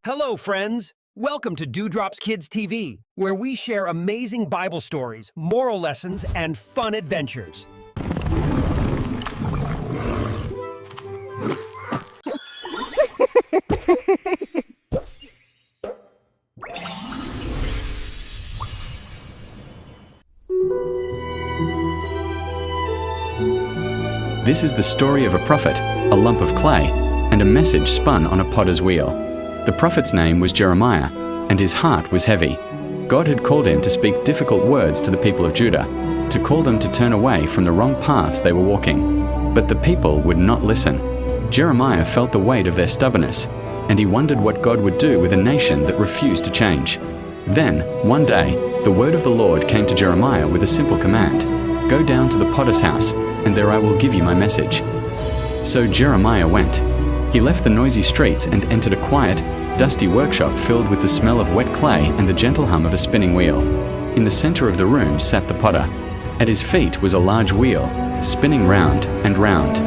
Hello, friends. Welcome to Dewdrops Kids TV, where we share amazing Bible stories, moral lessons, and fun adventures. This is the story of a prophet, a lump of clay, and a message spun on a potter's wheel. The prophet's name was Jeremiah, and his heart was heavy. God had called him to speak difficult words to the people of Judah, to call them to turn away from the wrong paths they were walking. But the people would not listen. Jeremiah felt the weight of their stubbornness, and he wondered what God would do with a nation that refused to change. Then, one day, the word of the Lord came to Jeremiah with a simple command: "Go down to the potter's house, and there I will give you my message." So Jeremiah went. He left the noisy streets and entered a quiet, dusty workshop filled with the smell of wet clay and the gentle hum of a spinning wheel. In the center of the room sat the potter. At his feet was a large wheel, spinning round and round.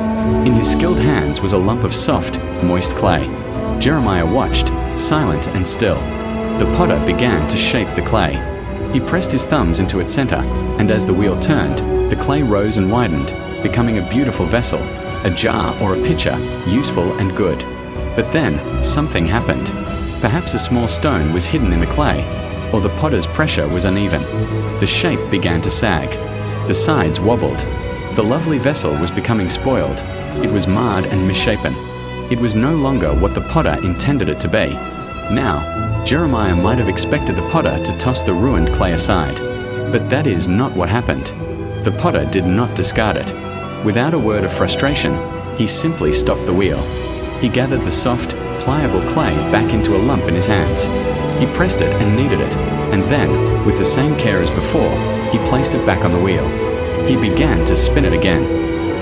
In his skilled hands was a lump of soft, moist clay. Jeremiah watched, silent and still. The potter began to shape the clay. He pressed his thumbs into its center, and as the wheel turned, the clay rose and widened, becoming a beautiful vessel, a jar or a pitcher, useful and good. But then, something happened. Perhaps a small stone was hidden in the clay, or the potter's pressure was uneven. The shape began to sag. The sides wobbled. The lovely vessel was becoming spoiled. It was marred and misshapen. It was no longer what the potter intended it to be. Now, Jeremiah might have expected the potter to toss the ruined clay aside. But that is not what happened. The potter did not discard it. Without a word of frustration, he simply stopped the wheel. He gathered the soft, pliable clay back into a lump in his hands. He pressed it and kneaded it, and then, with the same care as before, he placed it back on the wheel. He began to spin it again,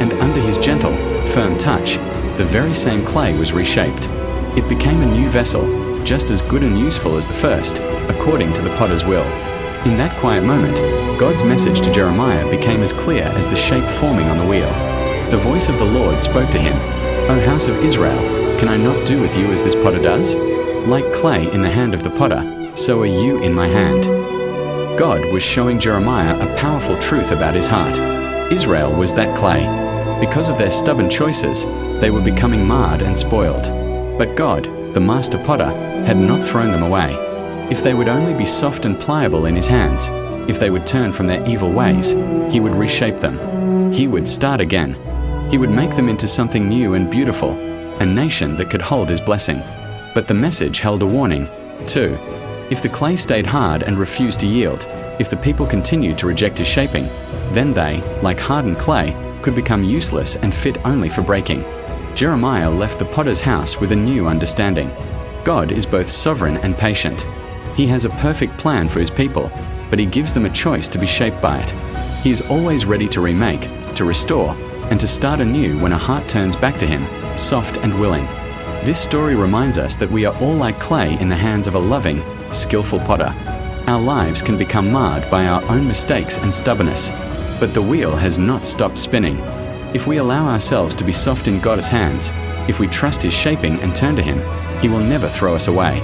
and under his gentle, firm touch, the very same clay was reshaped. It became a new vessel, just as good and useful as the first, according to the potter's will. In that quiet moment, God's message to Jeremiah became as clear as the shape forming on the wheel. The voice of the Lord spoke to him, "O house of Israel, can I not do with you as this potter does? Like clay in the hand of the potter, so are you in my hand." God was showing Jeremiah a powerful truth about his heart. Israel was that clay. Because of their stubborn choices, they were becoming marred and spoiled. But God, the master potter, had not thrown them away. If they would only be soft and pliable in his hands, if they would turn from their evil ways, he would reshape them. He would start again. He would make them into something new and beautiful, a nation that could hold his blessing. But the message held a warning, too. If the clay stayed hard and refused to yield, if the people continued to reject his shaping, then they, like hardened clay, could become useless and fit only for breaking. Jeremiah left the potter's house with a new understanding. God is both sovereign and patient. He has a perfect plan for his people, but he gives them a choice to be shaped by it. He is always ready to remake, to restore, and to start anew when a heart turns back to him, soft and willing. This story reminds us that we are all like clay in the hands of a loving, skillful potter. Our lives can become marred by our own mistakes and stubbornness, but the wheel has not stopped spinning. If we allow ourselves to be soft in God's hands, if we trust his shaping and turn to him, he will never throw us away.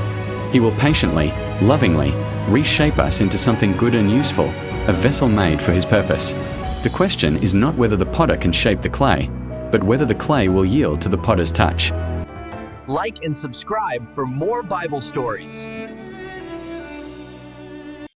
He will patiently, lovingly, reshape us into something good and useful, a vessel made for his purpose. The question is not whether the potter can shape the clay, but whether the clay will yield to the potter's touch. Like and subscribe for more Bible stories.